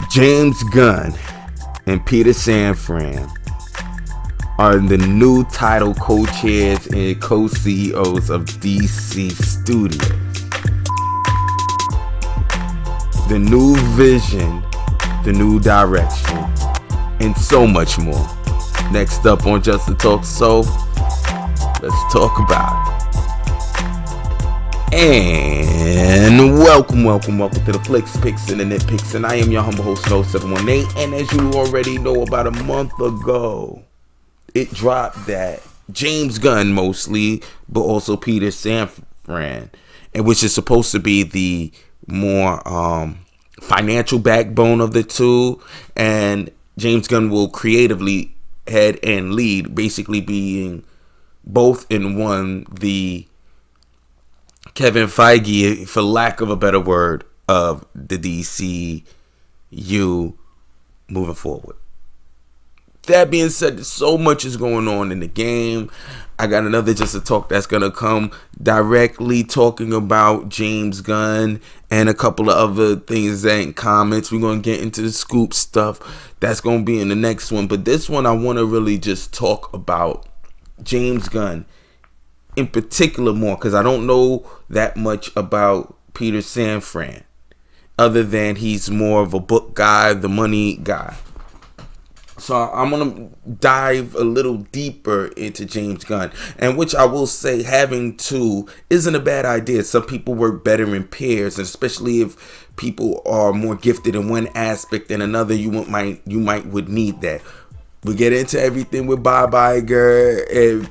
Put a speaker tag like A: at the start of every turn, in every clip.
A: James Gunn and Peter Safran are the new title co-chairs and co-CEOs of DC Studios. The new vision, the new direction, and so much more. Next up on Just to Talk So, let's talk about it. And welcome to the Flicks, Picks, and the Nitpicks. And I am your humble host, No 718. And as you already know, about a month ago, it dropped that James Gunn mostly, but also Peter Safran, and which is supposed to be the more financial backbone of the two, and James Gunn will creatively head and lead, basically being both in one, the Kevin Feige, for lack of a better word, of the DCU moving forward. That being said, so much is going on in the game. I got another Just to Talk that's going to come directly talking about James Gunn and a couple of other things that in comments. We're going to get into the scoop stuff. That's going to be in the next one. But this one, I want to really just talk about James Gunn in particular more, because I don't know that much about Peter Safran, other than he's more of a book guy, the money guy. So I'm going to dive a little deeper into James Gunn, and which I will say, having two isn't a bad idea. Some people work better in pairs, and especially if people are more gifted in one aspect than another, you might would need that. We get into everything with Bob Iger and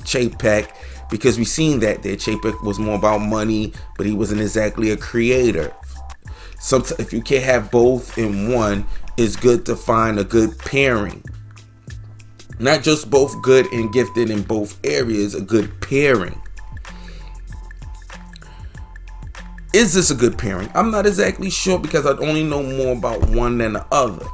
A: Chapek, because we've seen that Chapek was more about money, but he wasn't exactly a creator. Sometimes if you can't have both in one, it's good to find a good pairing. Not just both good and gifted in both areas, a good pairing. Is this a good pairing? I'm not exactly sure, because I only know more about one than the other.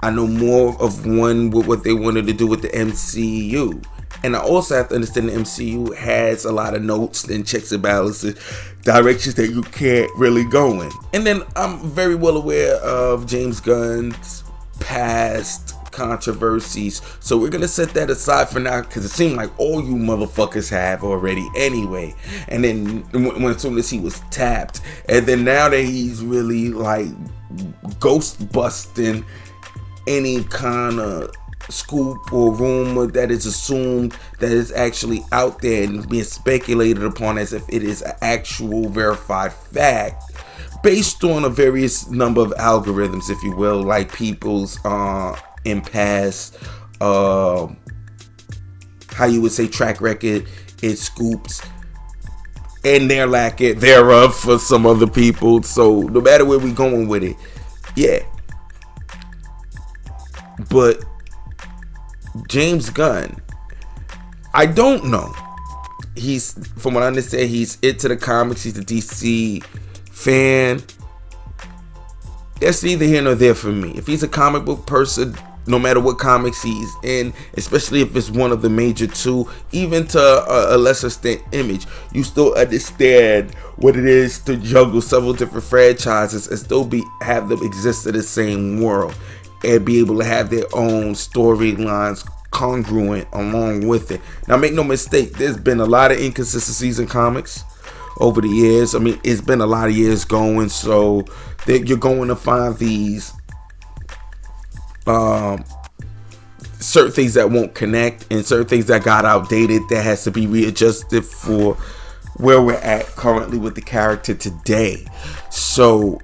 A: I know more of one with what they wanted to do with the MCU. And I also have to understand the MCU has a lot of notes and checks and balances, directions that you can't really go in. And then I'm very well aware of James Gunn's past controversies. So we're going to set that aside for now, because it seemed like all you motherfuckers have already anyway. And then when as soon as he was tapped, and then now that he's really like ghost busting any kind of scoop or rumor that is assumed that is actually out there and being speculated upon as if it is an actual verified fact based on a various number of algorithms, if you will, like people's in past how you would say track record, it scoops, and their lack thereof for some other people. So no matter where we going with it, yeah. But James Gunn, I don't know. He's, from what I understand, he's into the comics. He's a DC fan. That's neither here nor there for me. If he's a comic book person, no matter what comics he's in, especially if it's one of the major two, even to a lesser extent Image, you still understand what it is to juggle several different franchises and still have them exist in the same world and be able to have their own storylines congruent along with it. Now, make no mistake, there's been a lot of inconsistencies in comics over the years. I mean, it's been a lot of years going, so that you're going to find these certain things that won't connect and certain things that got outdated that has to be readjusted for where we're at currently with the character today. So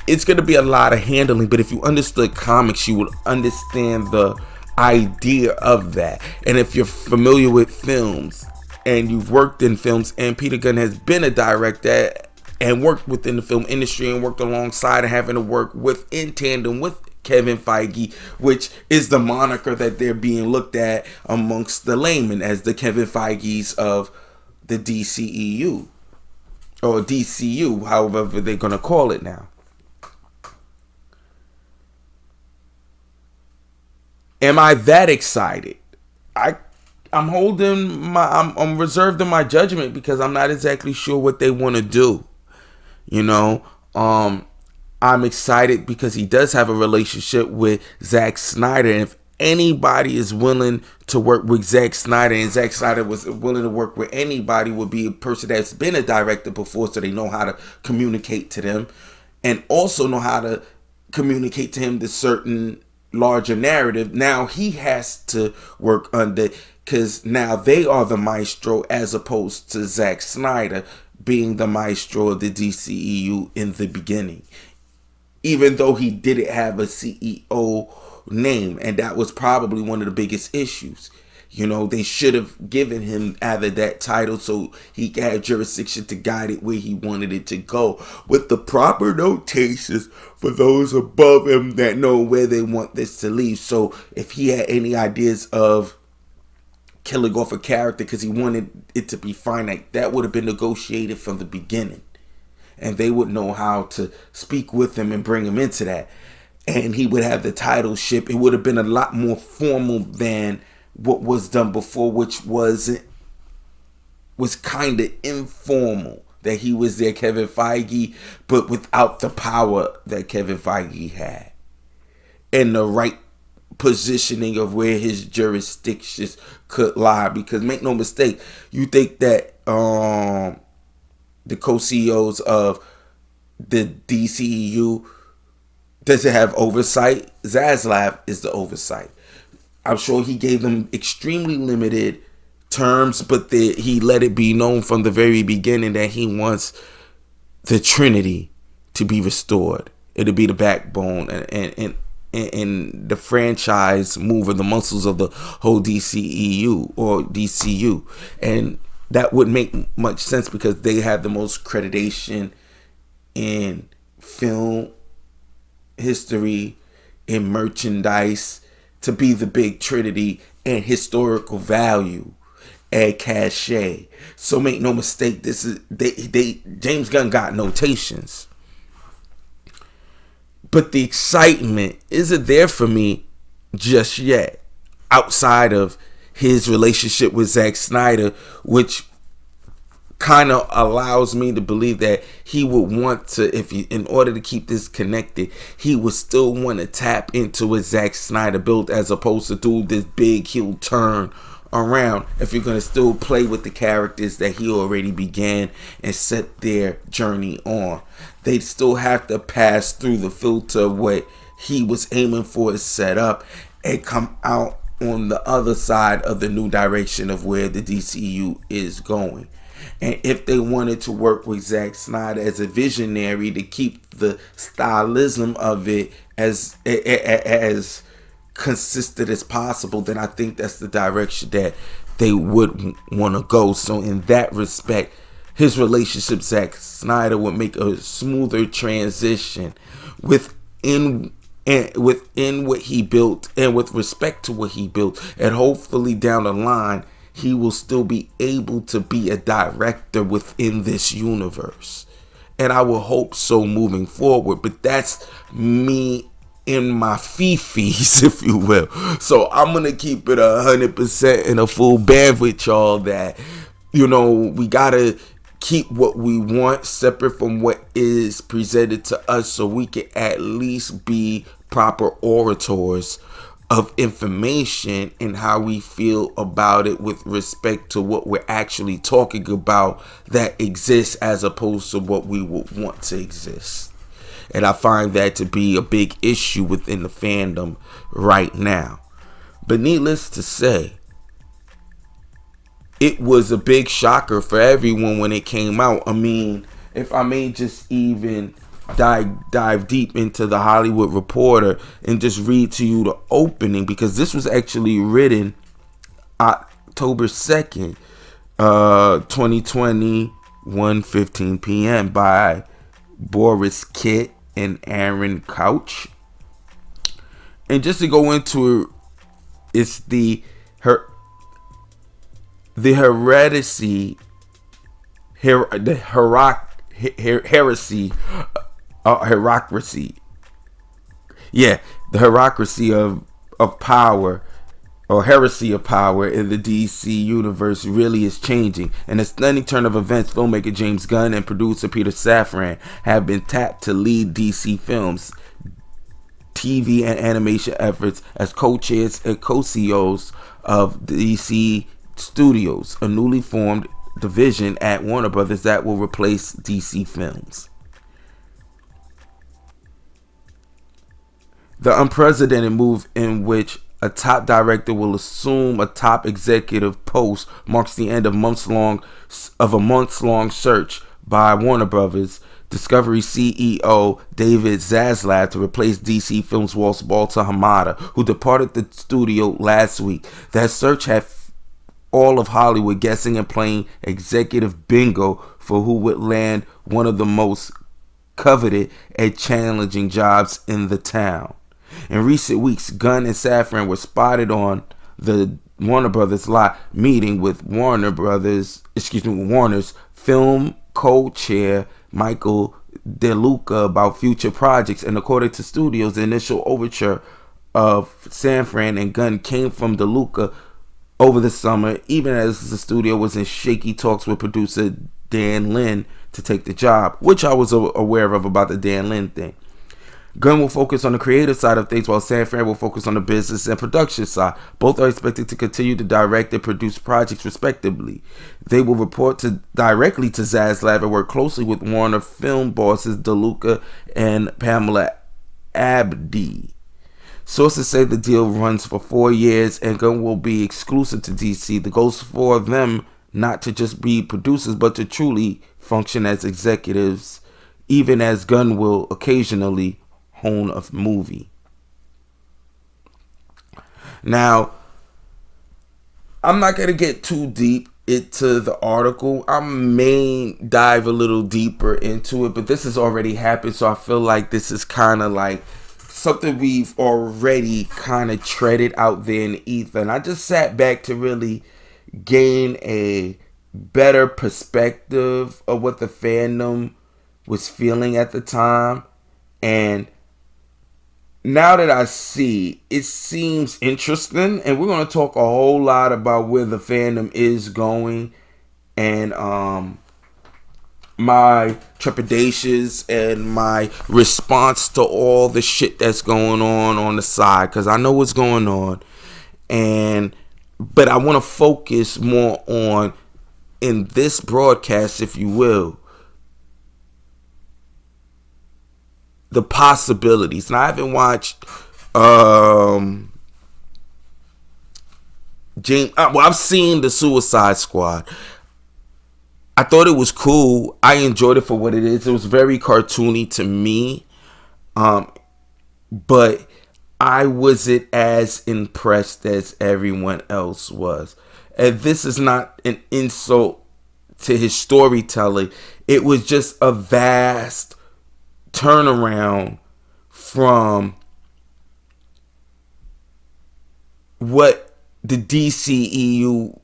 A: it's going to be a lot of handling, but if you understood comics, you would understand the idea of that. And if you're familiar with films and you've worked in films, and Peter Gunn has been a director and worked within the film industry and worked alongside and having to work in tandem with Kevin Feige, which is the moniker that they're being looked at amongst the laymen as the Kevin Feige's of the DCEU or DCU, however they're going to call it now. Am I that excited? I'm reserved in my judgment because I'm not exactly sure what they want to do. You know, I'm excited because he does have a relationship with Zack Snyder. And if anybody is willing to work with Zack Snyder, and Zack Snyder was willing to work with anybody, would be a person that's been a director before, so they know how to communicate to them and also know how to communicate to him the certain larger narrative. Now he has to work under, because now they are the maestro as opposed to Zack Snyder being the maestro of the DCEU in the beginning, even though he didn't have a CEO name, and that was probably one of the biggest issues. You know, they should have given him either that title so he had jurisdiction to guide it where he wanted it to go, with the proper notations for those above him that know where they want this to leave. So if he had any ideas of killing off a character because he wanted it to be finite, that would have been negotiated from the beginning, and they would know how to speak with him and bring him into that, and he would have the title ship. It would have been a lot more formal than what was done before, which was kind of informal, that he was there, Kevin Feige, but without the power that Kevin Feige had and the right positioning of where his jurisdictions could lie. Because make no mistake, you think that the co-CEOs of the DCEU doesn't have oversight. Zaslav is the oversight. I'm sure he gave them extremely limited terms, but he let it be known from the very beginning that he wants the Trinity to be restored. It'll be the backbone and the franchise mover, the muscles of the whole DCEU or DCU. And that would make much sense because they have the most accreditation in film history, in merchandise, to be the big trinity, and historical value and cachet. So make no mistake, this is James Gunn got notations. But the excitement isn't there for me just yet, outside of his relationship with Zack Snyder, which kind of allows me to believe that he would want to, in order to keep this connected, he would still want to tap into what Zack Snyder built, as opposed to do this big heel turn around. If you're going to still play with the characters that he already began and set their journey on, they'd still have to pass through the filter of what he was aiming for is set up and come out on the other side of the new direction of where the DCU is going. And if they wanted to work with Zack Snyder as a visionary to keep the stylism of it as consistent as possible, then I think that's the direction that they would want to go. So in that respect, his relationship, Zack Snyder, would make a smoother transition within what he built and with respect to what he built. And hopefully down the line, he will still be able to be a director within this universe. And I will hope so moving forward. But that's me in my fifis, if you will. So I'm going to keep it 100% in a full band with y'all that, you know, we got to keep what we want separate from what is presented to us, so we can at least be proper orators of information and how we feel about it with respect to what we're actually talking about that exists, as opposed to what we would want to exist. And I find that to be a big issue within the fandom right now. But needless to say, it was a big shocker for everyone when it came out. I mean, if I may just even dive deep into the Hollywood Reporter and just read to you the opening, because this was actually written October 2nd, 2020, 1:15 p.m. by Boris Kitt and Aaron Couch. And just to go into it, it's the heresy, the hierarchy of power or heresy of power in the DC universe really is changing. In a stunning turn of events, filmmaker James Gunn and producer Peter Safran have been tapped to lead DC Films' TV and animation efforts as co-chairs and co-CEOs of DC Studios, a newly formed division at Warner Brothers that will replace DC Films. The unprecedented move in which a top director will assume a top executive post marks the end of a months-long search by Warner Brothers Discovery CEO David Zaslav to replace DC Films' Walter Hamada, who departed the studio last week. That search had all of Hollywood guessing and playing executive bingo for who would land one of the most coveted and challenging jobs in the town. In recent weeks, Gunn and Safran were spotted on the Warner Brothers lot meeting with Warner's film co-chair Michael DeLuca about future projects, and according to studios, the initial overture of Safran and Gunn came from DeLuca over the summer, even as the studio was in shaky talks with producer Dan Lin to take the job, which I was aware of about the Dan Lin thing. Gunn will focus on the creative side of things, while Safran will focus on the business and production side. Both are expected to continue to direct and produce projects respectively. They will report directly to Zaslav and work closely with Warner film bosses DeLuca and Pamela Abdi. Sources say the deal runs for 4 years and Gunn will be exclusive to DC. The goal is for them not to just be producers, but to truly function as executives, even as Gunn will occasionally hone a movie. Now, I'm not going to get too deep into the article. I may dive a little deeper into it, but this has already happened, so I feel like this is kind of like something we've already kind of treaded out there in the ether. And I just sat back to really gain a better perspective of what the fandom was feeling at the time. And now that I see, it seems interesting, and we're going to talk a whole lot about where the fandom is going and my trepidations and my response to all the shit that's going on the side, because I know what's going on, but I want to focus more on, in this broadcast, if you will, the possibilities. Now, I haven't watched I've seen the Suicide Squad. I thought it was cool. I enjoyed it for what it is. It was very cartoony to me, but I wasn't as impressed as everyone else was. And this is not an insult to his storytelling. It was just a vast turnaround from what the DCEU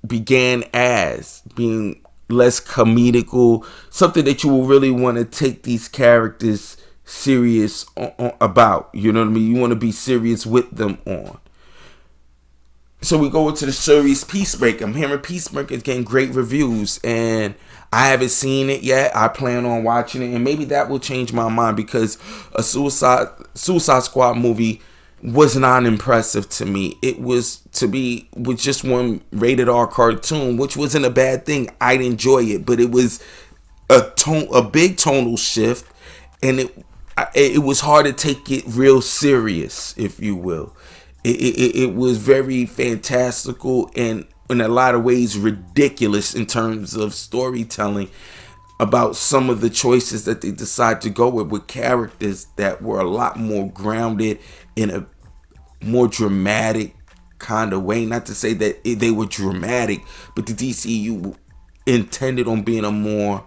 A: began as, being less comedical, something that you will really want to take these characters serious about. You know what I mean? You want to be serious with them on. So we go into the series Peacemaker. I'm hearing Peacemaker is getting great reviews, and I haven't seen it yet. I plan on watching it, and maybe that will change my mind, because a Suicide Squad movie was not impressive to me. It was to be with just one rated R cartoon, which wasn't a bad thing. I'd enjoy it, but it was a big tonal shift, and it was hard to take it real serious, if you will. It was very fantastical and in a lot of ways ridiculous in terms of storytelling about some of the choices that they decide to go with characters that were a lot more grounded in a more dramatic kind of way. Not to say that they were dramatic, but the DCU intended on being a more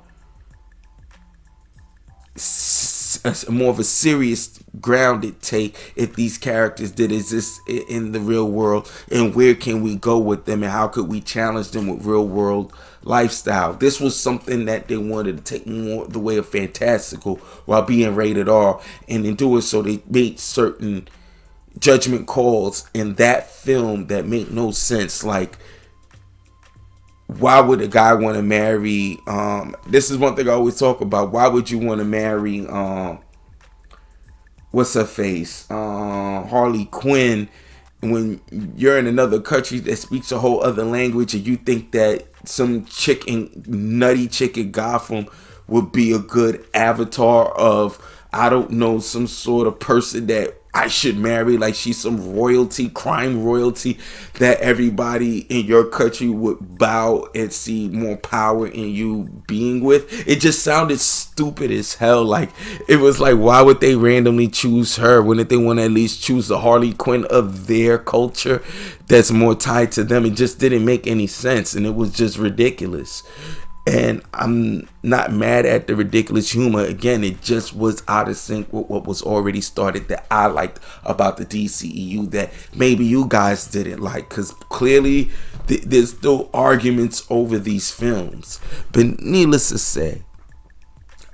A: of a serious, grounded take if these characters did exist in the real world, and where can we go with them, and how could we challenge them with real world lifestyle. This was something that they wanted to take more the way of fantastical while being rated R, and in doing so they made certain judgment calls in that film that make no sense. Like, why would a guy want to marry, this is one thing I always talk about, why would you want to marry what's her face, Harley Quinn, when you're in another country that speaks a whole other language, and you think that some nutty chick in Gotham would be a good avatar of, I don't know, some sort of person that I should marry, like she's some royalty, crime royalty that everybody in your country would bow and see more power in you being with. It just sounded stupid as hell. Like, it was like, why would they randomly choose her? Wouldn't they want to at least choose the Harley Quinn of their culture that's more tied to them? It just didn't make any sense, and it was just ridiculous. And I'm not mad at the ridiculous humor. Again, it just was out of sync with what was already started that I liked about the DCEU that maybe you guys didn't like. Because clearly there's still arguments over these films. But needless to say,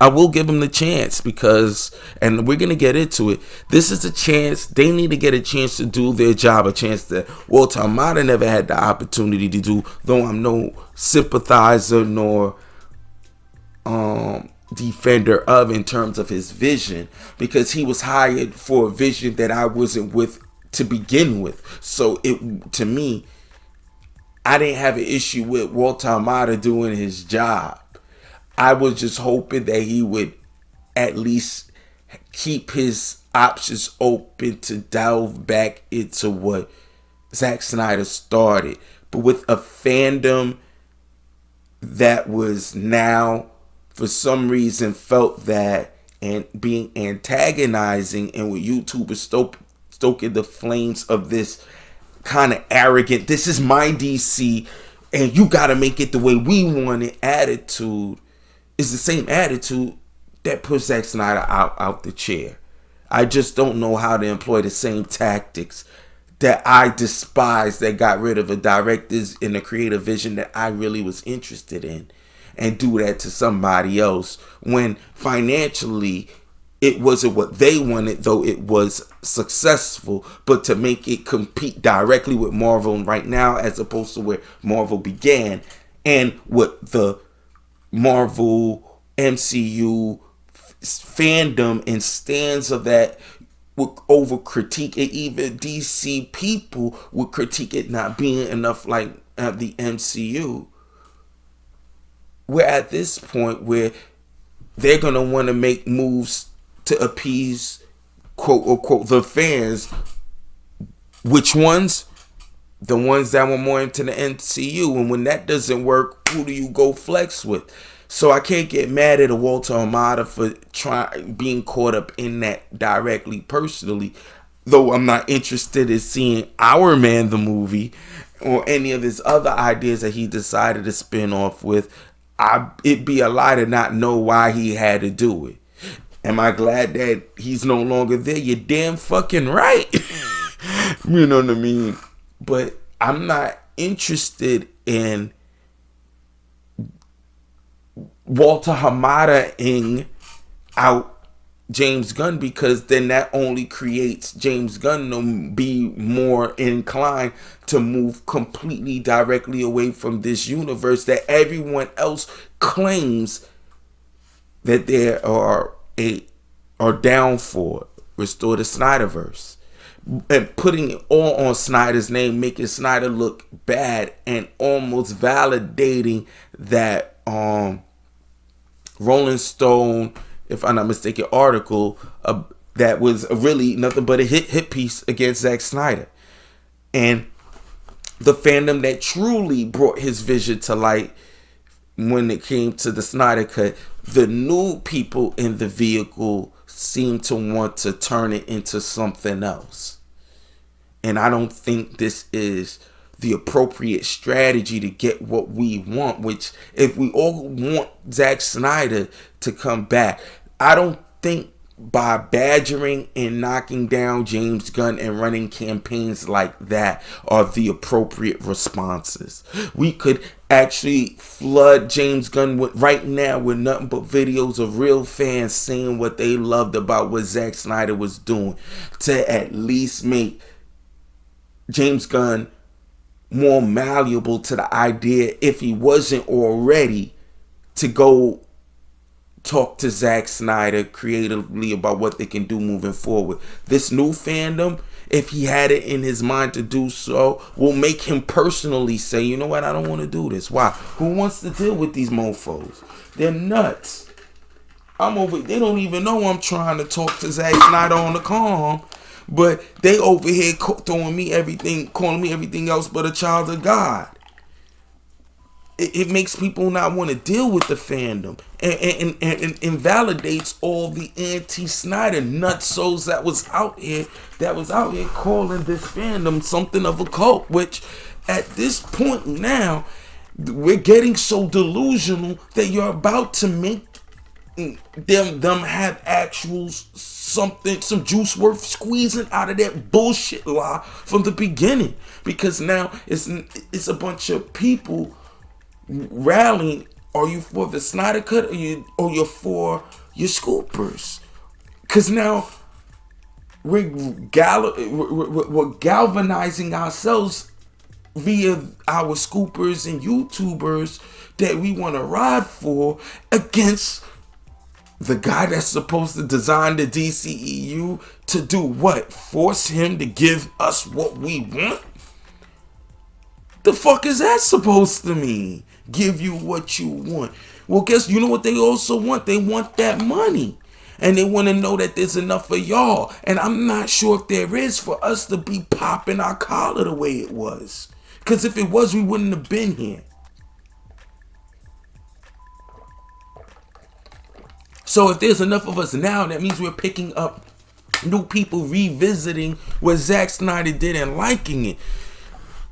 A: I will give them the chance because, and we're going to get into it, this is a chance. They need to get a chance to do their job, a chance that Walter Hamada never had the opportunity to do, though I'm no sympathizer nor defender of in terms of his vision, because he was hired for a vision that I wasn't with to begin with. So to me, I didn't have an issue with Walter Hamada doing his job. I was just hoping that he would at least keep his options open to delve back into what Zack Snyder started. But with a fandom that was now, for some reason, felt that and being antagonizing, and with YouTubers stoking the flames of this kind of arrogant, this is my DC and you got to make it the way we want it attitude, is the same attitude that pushed Zack Snyder out the chair. I just don't know how to employ the same tactics that I despise, that got rid of a director's and a creative vision that I really was interested in, and do that to somebody else when financially it wasn't what they wanted, though it was successful. But to make it compete directly with Marvel right now, as opposed to where Marvel began, and what the Marvel MCU fandom and stands of that would over critique it. Even DC people would critique it not being enough like the MCU. We're at this point where they're going to want to make moves to appease, quote unquote, the fans. Which ones? The ones that were more into the MCU. And when that doesn't work, who do you go flex with? So I can't get mad at a Walter Hamada for being caught up in that directly, personally. Though I'm not interested in seeing Our Man the movie or any of his other ideas that he decided to spin off with. It'd be a lie to not know why he had to do it. Am I glad that he's no longer there? You're damn fucking right. You know what I mean? But I'm not interested Walter Hamada-ing out James Gunn, because then that only creates James Gunn to be more inclined to move completely directly away from this universe that everyone else claims that they are down for. Restore the Snyderverse. And putting it all on Snyder's name, making Snyder look bad, and almost validating that Rolling Stone, if I'm not mistaken, article that was really nothing but a hit piece against Zack Snyder. And the fandom that truly brought his vision to light when it came to the Snyder Cut, the new people in the vehicle seem to want to turn it into something else. And I don't think this is the appropriate strategy to get what we want, which, if we all want Zack Snyder to come back, I don't think by badgering and knocking down James Gunn and running campaigns like that are the appropriate responses. We could actually flood James Gunn right now with nothing but videos of real fans saying what they loved about what Zack Snyder was doing to at least make James Gunn more malleable to the idea, if he wasn't already, to go talk to Zack Snyder creatively about what they can do moving forward. This new fandom, if he had it in his mind to do so, will make him personally say, you know what, I don't want to do this. Why? Who wants to deal with these mofos? They're nuts. They don't even know I'm trying to talk to Zack Snyder on the calm, but they over here throwing me everything, calling me everything else but a child of God. It makes people not want to deal with the fandom, and invalidates all the anti-Snyder nutsos that was out here calling this fandom something of a cult, which at this point now we're getting so delusional that you're about to make them have actual something, some juice worth squeezing out of that bullshit lie from the beginning, because now it's a bunch of people rallying. Are you for the Snyder Cut, or you're for your scoopers? Because now we're galvanizing ourselves via our scoopers and YouTubers that we want to ride for against the guy that's supposed to design the DCEU to do what? Force him to give us what we want? The fuck is that supposed to mean? Give you what you want. Well, guess you know what they also want? They want that money. And they want to know that there's enough for y'all. And I'm not sure if there is for us to be popping our collar the way it was. Because if it was, we wouldn't have been here. So if there's enough of us now, that means we're picking up new people revisiting what Zack Snyder did and liking it.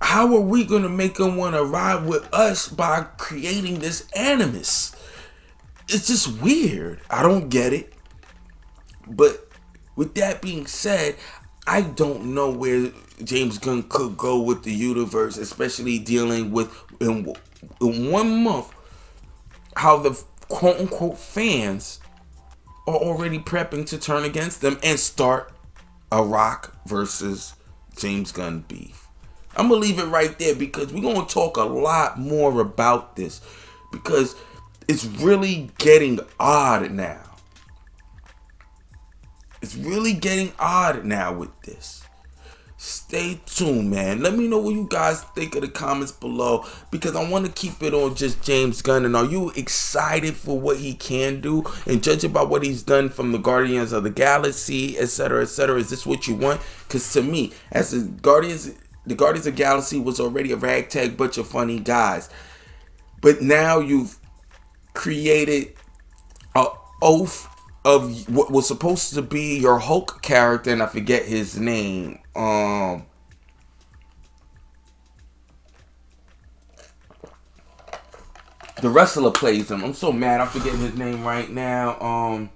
A: How are we going to make them want to ride with us by creating this animus? It's just weird. I don't get it. But with that being said, I don't know where James Gunn could go with the universe, especially dealing with in 1 month how the quote-unquote fans are already prepping to turn against them and start a Rock versus James Gunn beef. I'm going to leave it right there because we're going to talk a lot more about this because it's really getting odd now. It's really getting odd now with this. Stay tuned, man. Let me know what you guys think of the comments below because I want to keep it on just James Gunn. And are you excited for what he can do? And judging by what he's done from the Guardians of the Galaxy, etc., etc., is this what you want? Because to me, as the Guardians of the Galaxy was already a ragtag bunch of funny guys. But now you've created an oath of what was supposed to be your Hulk character, and I forget his name. The wrestler plays him. I'm so mad. I'm forgetting his name right now.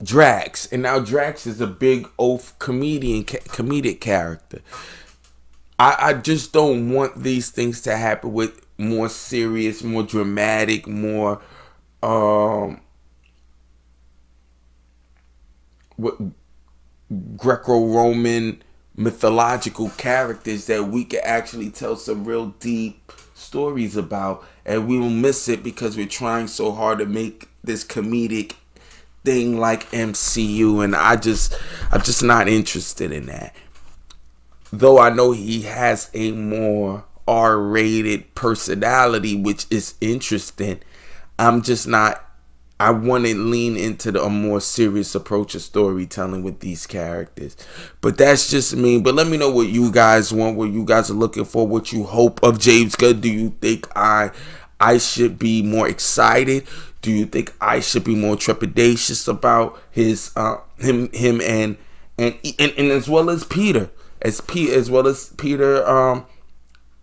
A: Drax, and now Drax is a big oaf comedic character. I just don't want these things to happen with more serious, more dramatic, more what Greco-Roman mythological characters that we can actually tell some real deep stories about, and we will miss it because we're trying so hard to make this comedic thing like MCU, and I'm just not interested in that. Though I know he has a more R-rated personality, which is interesting, I'm just not. I want to lean into a more serious approach of storytelling with these characters. But that's just me. But let me know what you guys want, what you guys are looking for, what you hope of James Gunn. Do you think I should be more excited? Do you think I should be more trepidatious about his him and as well as Peter, as well as Peter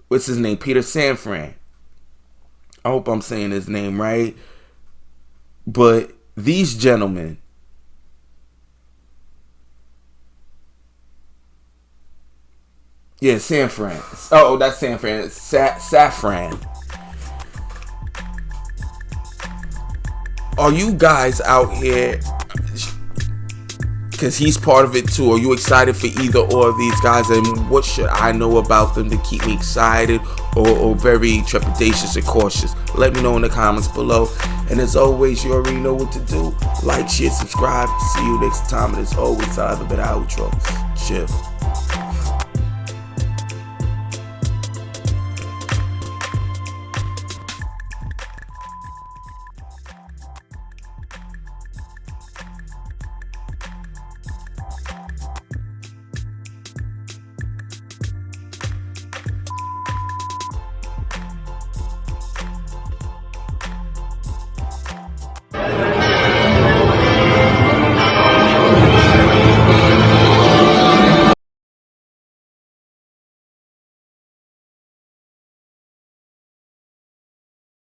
A: what's his name? Peter Safran. I hope I'm saying his name right. But these gentlemen Yeah, Safran. Oh, that's Safran. Safran. Are you guys out here, because he's part of it too, are you excited for either or of these guys, and what should I know about them to keep me excited or very trepidatious and cautious? Let me know in the comments below. And as always, you already know what to do. Like, share, subscribe. See you next time. And as always, I have a better outro. Chill.